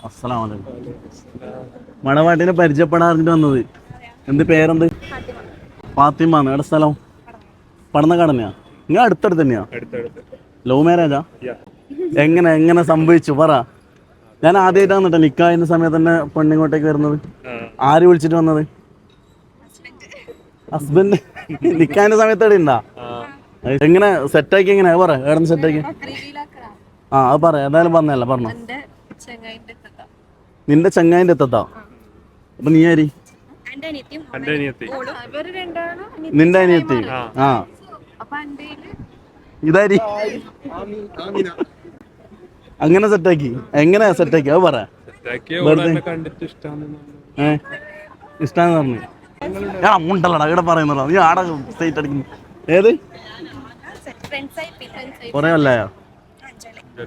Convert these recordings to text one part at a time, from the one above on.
അസ്സലാമു അലൈക്കും. മണവാട്ടിനെ പരിചയപ്പെടാറിട്ട് വന്നത്. എന്ത് പേരെന്ത്? ഫാത്തിമ. എവിടെ സ്ഥലം? പടന്നക്കാട് തന്നെയാ? നിങ്ങൾ അടുത്തടുത്ത് തന്നെയാ? ലവ് മാരേജാ? എങ്ങനെ എങ്ങനെ സംഭവിച്ചു പറ. ഞാൻ ആദ്യമായിട്ടാണ് കേട്ടോ നിക്കാഹിന്റെ സമയത്ത് തന്നെ പെണ്ണിങ്ങോട്ടേക്ക് വരുന്നത്. ആര് വിളിച്ചിട്ട് വന്നത്? ഹസ്ബൻഡ്. നിക്കാഹിന്റെ സമയത്ത് എവിടെ ഉണ്ടാ? എങ്ങനെ സെറ്റാക്കി? എങ്ങനെ പറ, എവിടെ സെറ്റാക്കി? അത് പറ, ഏതായാലും പറഞ്ഞല്ല പറഞ്ഞോ. നിന്റെ ചങ്ങായിന്റെ എത്തത്താ? അപ്പൊ നീ ആരി? നിന്റെ അനിയത്തി? ആ ഇതാരി? അങ്ങനെ സെറ്റാക്കി? എങ്ങനെയാ സെറ്റാക്കി അത് പറ. ഇഷ്ടാന്ന് പറഞ്ഞു. ഞാൻ മുണ്ടല്ലടാ ഇവിടെ പറയുന്നല്ലോ, നീ ആടെ സ്റ്റേറ്റ് അടിക്കുന്നു. ഏത് കൊറേ അല്ലയോ?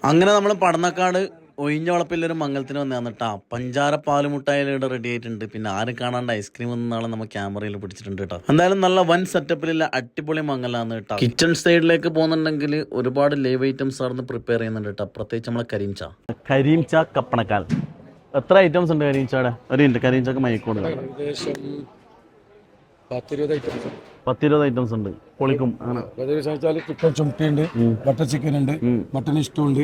അങ്ങനെ നമ്മൾ പടന്നക്കാട് ഒഴിഞ്ഞ വളപ്പില്ലൊരു മംഗലത്തിന് വന്നിട്ടാ. പഞ്ചാര പാലുമുട്ടായാലും ഇവിടെ റെഡി ആയിട്ടുണ്ട്. പിന്നെ ആരും കാണാണ്ട് ഐസ്ക്രീം നാളെ നമ്മൾ ക്യാമറയിൽ പിടിച്ചിട്ടുണ്ട് കേട്ടോ. എന്തായാലും നല്ല വൻ സെറ്റപ്പിലുള്ള അടിപൊളി മംഗലാണ് കേട്ടോ. കിച്ചൺ സൈഡിലേക്ക് പോകുന്നുണ്ടെങ്കിൽ ഒരുപാട് ലൈവ് ഐറ്റംസ് ആർന്ന് പ്രിപ്പയർ ചെയ്യുന്നുണ്ട് കേട്ടോ. പ്രത്യേകിച്ച് നമ്മളെ കരീംച കപ്പണക്കാൽ. എത്ര ഐറ്റംസ് ഉണ്ട് കരീംചയുടെ? ഒരു മിനിറ്റ്, കരീംചക്ക് മൈക്കോട്. 10-20 ഐറ്റംസ് ഉണ്ട്. പൊളിക്കും. ചിക്കൻ ചുമട്ടി ഉണ്ട്, ബട്ടർ ചിക്കൻ ഉണ്ട്, മട്ടൺ ഇഷ്ടമുണ്ട്,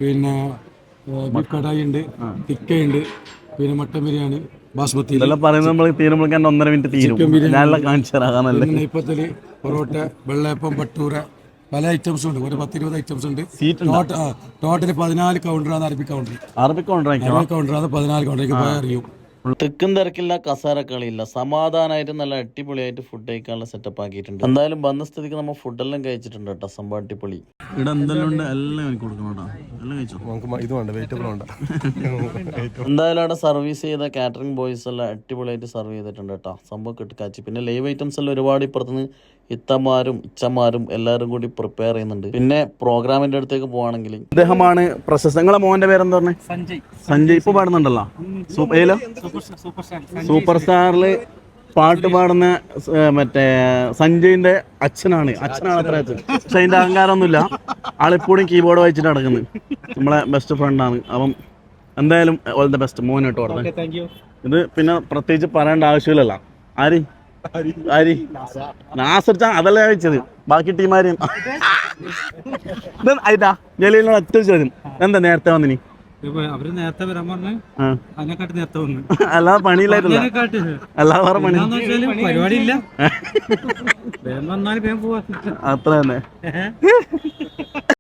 പിന്നെ ബീഫ് കടായി ഉണ്ട്, ടിക്കയുണ്ട്, പിന്നെ മട്ടൻ ബിരിയാണി, ബാസ്മതി. ഇതെല്ലാം പറയുന്നത് നമ്മൾ തീരുമ്പോൾ 1.5 മിനിറ്റ് തീരും. ഞാനെല്ലാം കാണിച്ചു തരാം. നെയ്പ്പത്തല്, പൊറോട്ട, വെള്ളയപ്പം, ഭട്ടൂര, പല ഐറ്റംസും ഉണ്ട്. ഒരു 10-20 ഐറ്റംസ് ഉണ്ട്. ടോട്ടൽ 14 കൗണ്ടറാണ്. അറബിക് കൗണ്ടറാണ് 14 കൗണ്ടറേക്ക് പോയാൽ അറിയും. തിക്കും തിരക്കില്ല, കസാര കളിയില്ല, സമാധാനമായിട്ട് നല്ല അടിപൊളിയായിട്ട് ഫുഡ് കഴിക്കാനുള്ള സെറ്റപ്പ് ആക്കിയിട്ടുണ്ട്. എന്തായാലും വന്ന സ്ഥിതിക്ക് നമ്മൾ ഫുഡെല്ലാം കഴിച്ചിട്ടുണ്ട് കേട്ടോ. സംഭവം അടിപൊളി. ഇവിടെ എന്തെല്ലാം ഉണ്ട് എല്ലാം എനിക്ക് കൊടുക്കണം കേട്ടോ. എല്ലാം കഴിച്ചോ? എന്തായാലും അവിടെ സർവീസ് ചെയ്ത കാറ്ററിംഗ് ബോയ്സ് എല്ലാം അടിപൊളിയായിട്ട് സർവ് ചെയ്തിട്ടുണ്ട് കേട്ടോ. സംഭവം കിട്ടുക്കാച്ചി. പിന്നെ ലൈവ് ഐറ്റംസ് എല്ലാം ഒരുപാട് ഇപ്പുറത്തുനിന്ന് ഇത്തമാരും ഇച്ചമാരും എല്ലാവരും കൂടി പ്രിപ്പയർ ചെയ്യുന്നുണ്ട്. പിന്നെ പ്രോഗ്രാമിന്റെ അടുത്തേക്ക് പോവാണെങ്കിൽ ഇദ്ദേഹമാണ് പ്രശസ്ത. നിങ്ങളെ മോന്റെ പേരെന്താ പറഞ്ഞേ? സഞ്ജയ്. ഇപ്പൊ പാടുന്നുണ്ടല്ലോ സൂപ്പർ സ്റ്റാറില് പാട്ട് പാടുന്ന മറ്റേ സഞ്ജയിന്റെ അച്ഛനാണ് അത്ര അച്ഛൻ. പക്ഷെ അതിന്റെ അഹങ്കാരമൊന്നുമില്ല. ആളിപ്പോഴും കീബോർഡ് വായിച്ചിട്ട് നടക്കുന്നത്. നമ്മളെ ബെസ്റ്റ് ഫ്രണ്ടാണ്. അപ്പം എന്തായാലും ഓൾ ദ ബെസ്റ്റ് മോനോട്ട് പറഞ്ഞത്. ഇത് പിന്നെ പ്രത്യേകിച്ച് പറയേണ്ട ആവശ്യമില്ലല്ലോ. ആരി നാസർച്ചാ അതല്ല ചോദിച്ചത്. ബാക്കി ടീമാര് ആയിട്ടാ. ജലീലിനോട് ഒറ്റ ചോദ്യം, എന്താ നേരത്തെ വന്നിനി? അവര് നേരത്തെ വരാൻ പറഞ്ഞു. അതിനെക്കാട്ടി നേരത്തെ വന്നു. അല്ലാതെ പണിയില്ലായിട്ടില്ല. അല്ലാതെ വേറെ പരിപാടി ഇല്ല. വേഗം വന്നാലും വേഗം പോവാ. അത്ര തന്നെ.